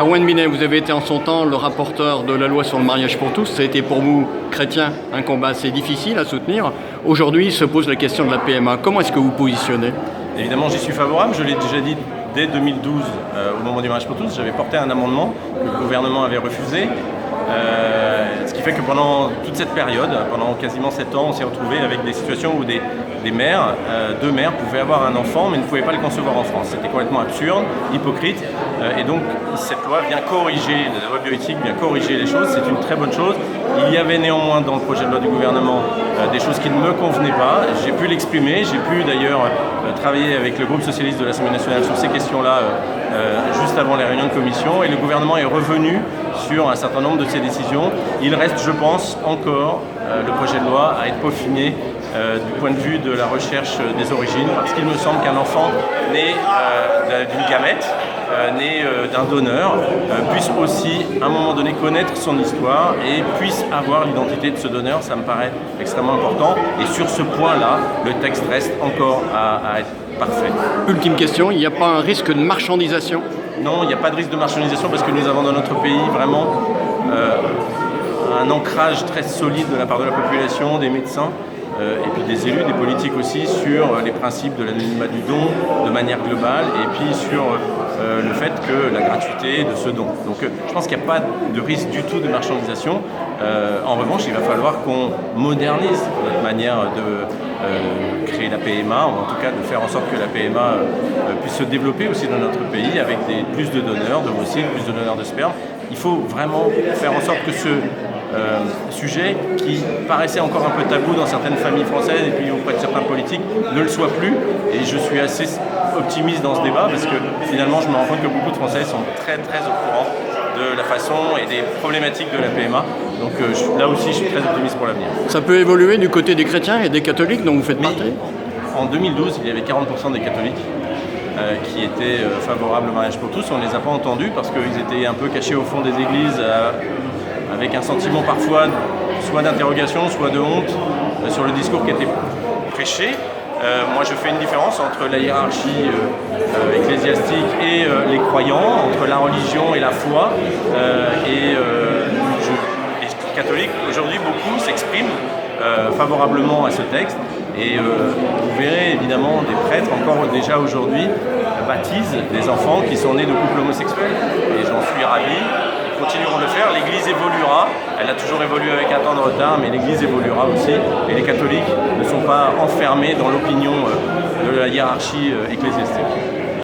Erwan Binet, vous avez été en son temps le rapporteur de la loi sur le mariage pour tous. Ça a été pour vous, chrétiens, un combat assez difficile à soutenir. Aujourd'hui se pose la question de la PMA. Comment est-ce que vous positionnez ? Évidemment, j'y suis favorable. Je l'ai déjà dit dès 2012, au moment du mariage pour tous. J'avais porté un amendement que le gouvernement avait refusé. Ce qui fait que pendant toute cette période, pendant quasiment 7 ans, on s'est retrouvé avec des situations où des mères, deux mères pouvaient avoir un enfant mais ne pouvaient pas le concevoir en France. C'était complètement absurde, hypocrite. Et donc cette loi vient corriger, la loi bioéthique vient corriger les choses, c'est une très bonne chose. Il y avait néanmoins dans le projet de loi du gouvernement des choses qui ne me convenaient pas. J'ai pu l'exprimer, j'ai pu d'ailleurs travailler avec le groupe socialiste de l'Assemblée nationale sur ces questions-là juste avant les réunions de commission, et le gouvernement est revenu sur un certain nombre de ces décisions. Il reste, je pense, encore le projet de loi à être peaufiné du point de vue de la recherche des origines, parce qu'il me semble qu'un enfant né d'une gamète, né d'un donneur, puisse aussi, à un moment donné, connaître son histoire et puisse avoir l'identité de ce donneur. Ça me paraît extrêmement important. Et sur ce point-là, le texte reste encore à être parfait. Ultime question, il n'y a pas un risque de marchandisation ? Non, il n'y a pas de risque de marchandisation parce que nous avons dans notre pays vraiment un ancrage très solide de la part de la population, des médecins, et puis des élus, des politiques aussi, sur les principes de l'anonymat du don de manière globale, et puis sur le fait que la gratuité de ce don. Donc je pense qu'il n'y a pas de risque du tout de marchandisation. En revanche, il va falloir qu'on modernise notre manière de créer la PMA, ou en tout cas de faire en sorte que la PMA puisse se développer aussi dans notre pays avec plus de donneurs d'ovocytes, plus de donneurs de sperme. Il faut vraiment faire en sorte que ce sujet qui paraissait encore un peu tabou dans certaines familles françaises et puis auprès de certains politiques ne le soit plus, et je suis assez optimiste dans ce débat parce que finalement je me rends compte que beaucoup de Français sont très très au courant de la façon et des problématiques de la PMA, donc là aussi je suis très optimiste pour l'avenir. Ça peut évoluer du côté des chrétiens et des catholiques dont vous faites partie ? En 2012, il y avait 40% des catholiques qui étaient favorables au mariage pour tous. On ne les a pas entendus parce qu'ils étaient un peu cachés au fond des églises avec un sentiment parfois soit d'interrogation, soit de honte sur le discours qui était prêché. Moi je fais une différence entre la hiérarchie ecclésiastique et les croyants, entre la religion et la foi. Les catholiques aujourd'hui beaucoup s'expriment favorablement à ce texte, et vous verrez évidemment des prêtres encore déjà aujourd'hui baptisent des enfants qui sont nés de couples homosexuels, et j'en suis ravi. Continueront de le faire, l'Église évoluera, elle a toujours évolué avec un temps de retard, mais l'Église évoluera aussi, et les catholiques ne sont pas enfermés dans l'opinion de la hiérarchie ecclésiastique.